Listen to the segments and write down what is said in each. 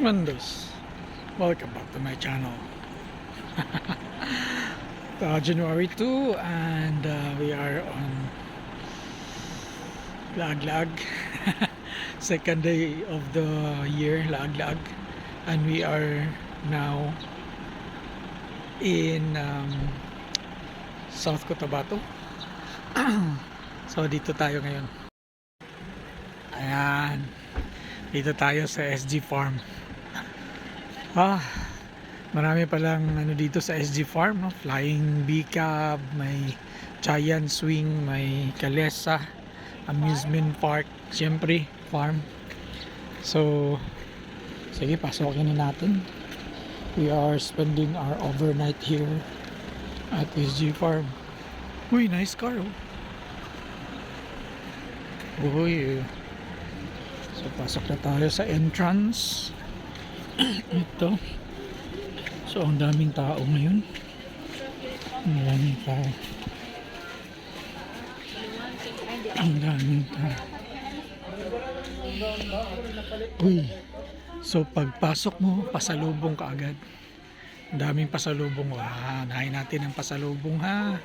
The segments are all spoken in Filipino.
Mendes. Welcome back to my channel. January 2 and we are on Laglag. Second day of the year, Laglag. And we are now in South Cotabato. So dito tayo ngayon. Ayan. Dito tayo sa SG Farm. Marami palang ano dito sa SG Farm, no? Flying B-Cab, may Giant Swing, may Kalesa Amusement Park, siyempre farm. So sige, pasokin na natin. We are spending our overnight here at SG Farm. Uy, nice car, oh. Uy. So pasok na tayo sa entrance. Ito. So ang daming tao ngayon. Ang daming tao. Ang daming tao. Uy. So pagpasok mo, pasalubong ka agad. Ang daming pasalubong. Nahin natin ang pasalubong, ha.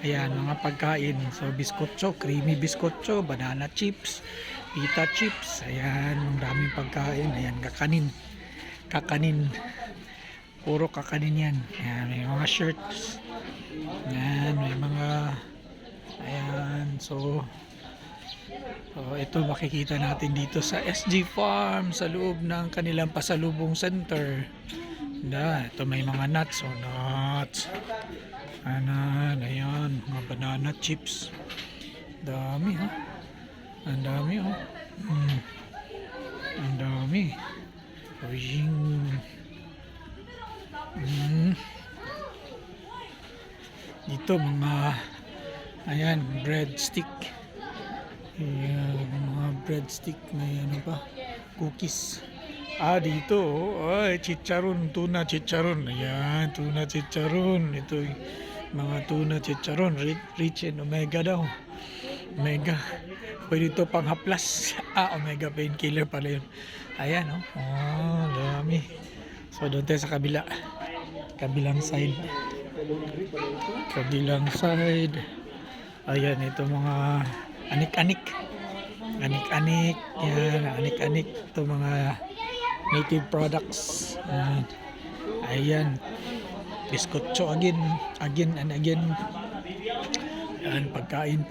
Ayan, mga pagkain. So biskotso, creamy biskotso, banana chips, pita chips. Ayan, ang daming pagkain. Ayan, kakanin. Puro kakanin yan. Ayan, may mga shirts. Ayan, may mga ayan, so ito makikita natin dito sa SG Farm sa loob ng kanilang pasalubong center. Ito may mga nuts. Nuts. Ayan, mga banana chips. Dami, ha. Ang dami, oh. Ang dami. Dito mga ayan, breadstick. Mga breadstick na ano pa, cookies. Dito, ay, chicharon, tuna chicharon. Ayan, tuna chicharon. Ito mga tuna chicharon, rich in omega daw. Omega. Pwede ito pang haplas. Omega painkiller pala yun. Ayan, oh. Dami. So doon tayo sa kabilang side. Ayan, ito mga anik-anik. Yan, anik-anik. Ito mga native products. Ayan, biskotso again and again. Ayan, pagkain.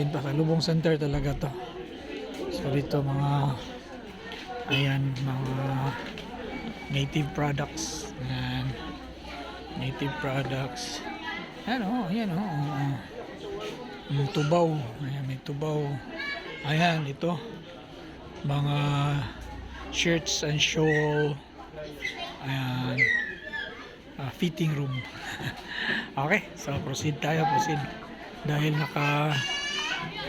Pasalubong center talaga to. So dito mga ayan, mga native products. Ayan, native products. Ayan, tubaw. Ayan, may tubaw. Ayan, ito mga shirts and shawl. Ayan, fitting room. Okay, so proceed. Dahil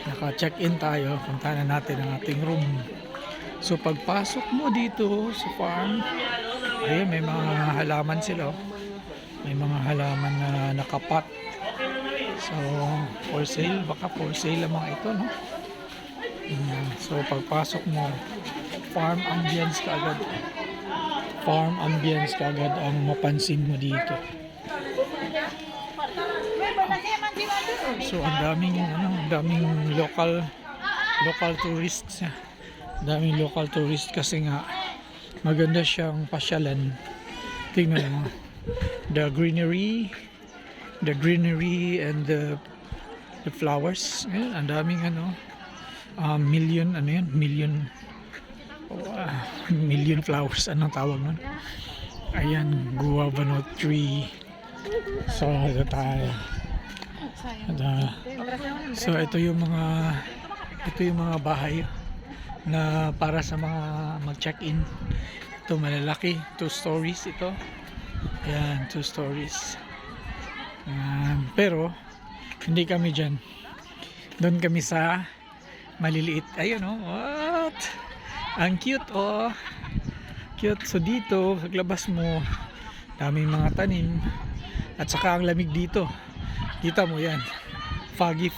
naka-check-in tayo, punta na natin ang ating room. So pagpasok mo dito sa farm, ayun, may mga halaman sila. May mga halaman na nakapat. So for sale, baka for sale ang mga ito, no? So pagpasok mo, farm ambience ka agad ang mapansin mo dito. So ang daming local tourists. Daming local tourist kasi nga maganda siyang pasyalan. Tingnan mo, the greenery and the flowers. Ayan, ang daming million flowers, anong tawag nun? Ayan, guava tree. So ito tayo. So ito yung mga bahay na para sa mga mag-check-in. Ito malalaki, 2 stories ito. Ayan, 2 stories. Pero hindi kami dyan. Doon kami sa maliliit. Ayun, what? Ang cute, cute. So dito, paglabas mo, daming mga tanim. At saka ang lamig dito. Kita mo yan, foggy.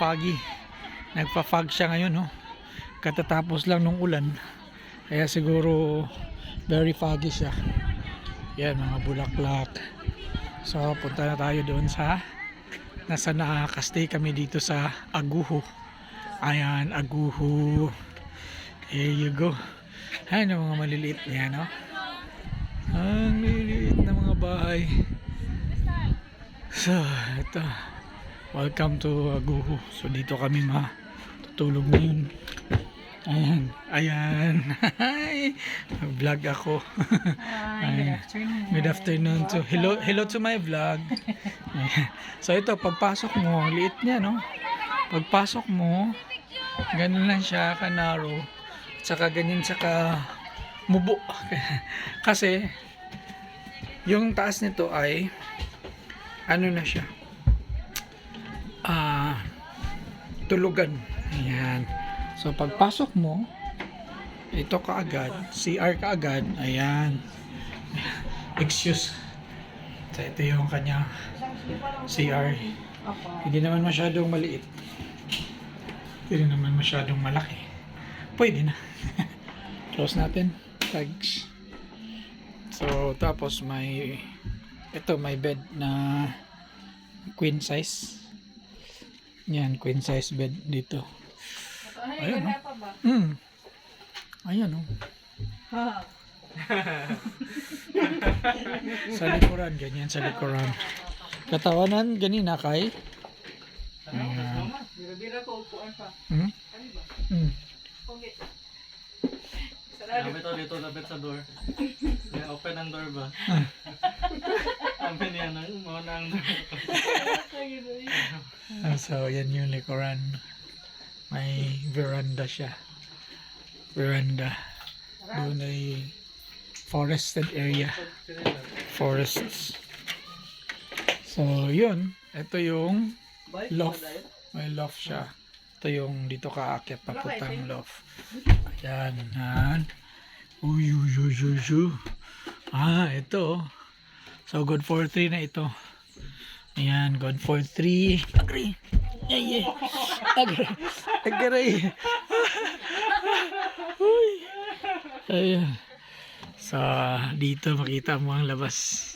Nagpa-fog siya ngayon, katatapos lang nung ulan. Kaya siguro very foggy siya. Yan, mga bulaklak. So, punta na tayo doon sa nasa nakakastay kami dito sa Aguho. Ayan, Aguho. Here you go. Ayan yung mga maliliit niya, no? Ang maliliit na mga bahay. So, ito. Welcome to Aguho. So, dito kami matutulog ngayon. Ayan, ayan. Vlog ako. Hi, good afternoon. Good afternoon to hello to my vlog. Ayan. So ito, pagpasok mo, liit niya, no? Pagpasok mo, ganun lang siya ka-narrow. Tsaka ganyan siya ka-mubo. Kasi yung taas nito ay ano na siya? Tulugan. Ayan. So pagpasok mo, ito kaagad, CR kaagad, ayan. Excuse. So ito yung kanya CR. Hindi naman masyadong maliit. Hindi naman masyadong malaki. Pwede na. Close natin. Tags. So tapos may bed na queen size. Yan, queen size bed dito. Ayun, ayan, oh. Sa likuran, ganyan sa likuran. Katawanan, ganina kay. Ayan. Lapit to dito, lapit sa door. May open ang door ba? Sabi niya na, mauna ang door. So, yan yung likuran. May veranda siya. Veranda. Doon ay forested area. Forests. So, yun. Ito yung loft. May loft siya. Ito yung dito kaakyat papuntang loft. Ayan. Ayan. Uy. Ito. So, good for 3 na ito. Ayan. Good for 3. Agree. Yeah. Agree. Uy. Ayan. So, dito makita mo ang labas.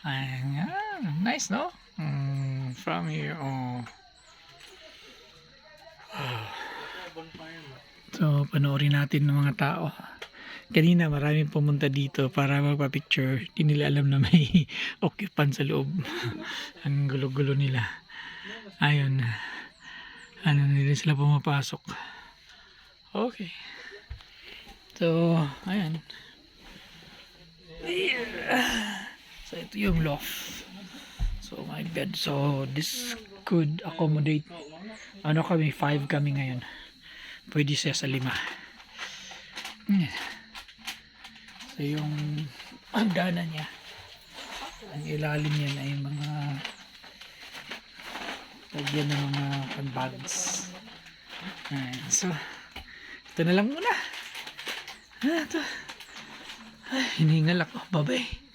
Ayan. Nice, no? From here, oh. So, panoorin natin ng mga tao. Kanina maraming pumunta dito para magpa-picture. Hindi nila alam na may occupant sa loob. Ang gulo-gulo nila. Ayun. Hindi sila pumapasok. Okay. So, ayan. So, ito yung loft. So, my bed. So, this could accommodate. Ano kami? 5 kami ngayon. Pwede siya sa 5. So, yung hagdanan niya. Ang ilalim niya ay mga lagyan ng mga bags. Ayan. So, ito na lang muna. Ito. Ay, hiningal ako. Bye-bye.